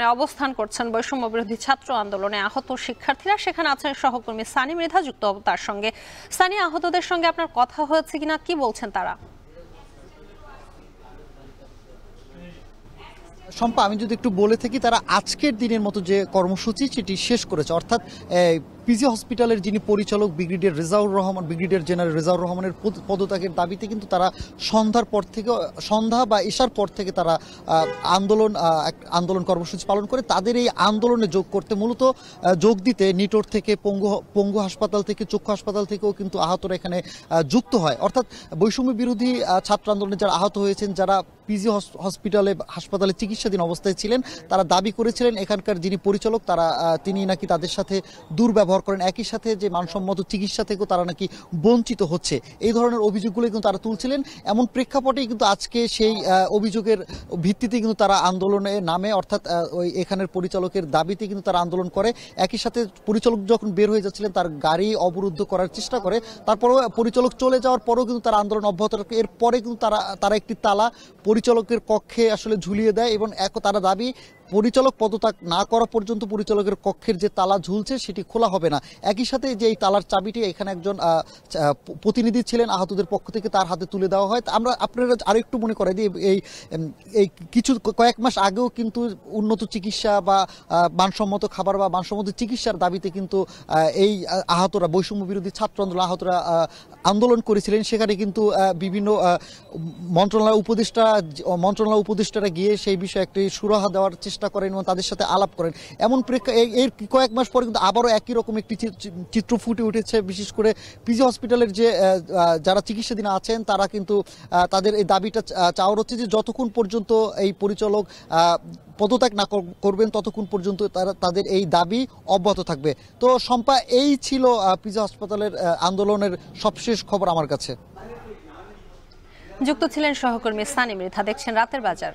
আপনি অবস্থান করছেন বৈষম্য বিরোধী ছাত্র আন্দোলনে আহত শিক্ষার্থীরা, সেখানে আছেন সহকর্মী সানি মৃধা যুক্ত তার সঙ্গে। সানি, আহতদের সঙ্গে আপনার কথা হয়েছে কিনা, কি বলছেন তারা? শম্পা, আমি যদি একটু বলে থাকি, তারা আজকের দিনের মতো যে কর্মসূচি সেটি শেষ করেছে, অর্থাৎ পিজি হসপিটালের যিনি পরিচালক ব্রিগেডিয়ার জেনারেল রেজাউর রহমানের পদত্যাগের দাবিতে কিন্তু তারা সন্ধ্যা বা এশার পর থেকে তারা আন্দোলন কর্মসূচি পালন করে। তাদের এই আন্দোলনে যোগ দিতে নিটোর থেকে পঙ্গু হাসপাতাল থেকে চক্ষু হাসপাতাল থেকেও কিন্তু আহতরা এখানে যুক্ত হয়। অর্থাৎ বৈষম্য বিরোধী ছাত্র আন্দোলনে যারা আহত হয়েছেন, যারা পিজি হাসপাতালে চিকিৎসাধীন অবস্থায় ছিলেন, তারা দাবি করেছিলেন এখানকার যিনি পরিচালক তিনি নাকি তাদের সাথে দুর্ব্যবহার করেন, একই সাথে যে মানসম্মত চিকিৎসা থেকেও তারা নাকি বঞ্চিত হচ্ছে। এই ধরনের অভিযোগগুলো কিন্তু তারা তুলছিলেন। এমন প্রেক্ষাপটেই কিন্তু আজকে সেই অভিযোগের ভিত্তিতে কিন্তু তারা আন্দোলনে নামে, অর্থাৎ এখানের পরিচালকের দাবিতে কিন্তু তারা আন্দোলন করে। একই সাথে পরিচালক যখন বের হয়ে যাচ্ছিলেন, তার গাড়ি অবরুদ্ধ করার চেষ্টা করে। তারপরেও পরিচালক চলে যাওয়ার পরেও কিন্তু তারা আন্দোলন অব্যাহত রাখে। এরপরে কিন্তু তারা একটি তালা পরিচালকের কক্ষে আসলে ঝুলিয়ে দেয় এবং তারা দাবি পরিচালক পদত্যাগ না করা পর্যন্ত পরিচালকের কক্ষের যে তালা ঝুলছে সেটি খোলা হবে না। একই সাথে যে এই তালার চাবিটি এখানে একজন প্রতিনিধি ছিলেন আহতদের পক্ষ থেকে, তার হাতে তুলে দেওয়া হয়। আপনারা আরেকটু মনে করে দিই, এই কয়েক মাস আগেও কিন্তু উন্নত চিকিৎসা বা মানসম্মত খাবার বা মানসম্মত চিকিৎসার দাবিতে কিন্তু এই আহতরা, বৈষম্য বিরোধী ছাত্র আহতরা আন্দোলন করেছিলেন। সেখানে কিন্তু বিভিন্ন মন্ত্রণালয় উপদেষ্টারা গিয়ে সেই বিষয়ে একটি সুরাহা দেওয়ার চেষ্টা করেন এবং তাদের সাথে আলাপ করেন। এর কয়েক মাস পরে কিন্তু আবারও একই রকম একটি চিত্র ফুটে উঠেছে। বিশেষ করে পিজি হসপিটালের যে যারা চিকিৎসাধীন আছেন, তারা কিন্তু তাদের এই দাবিটা চাওয়ার হচ্ছে যে যতক্ষণ পর্যন্ত এই পরিচালক পদত্যাগ না করবেন ততক্ষণ পর্যন্ত তাদের এই দাবি অব্যাহত থাকবে। তো শম্পা, এই ছিল পিজি হাসপাতালের আন্দোলনের সবশেষ খবর আমার কাছে। যুক্ত ছিলেন সহকর্মী সানি মৃধা। দেখছেন রাতের বাজার।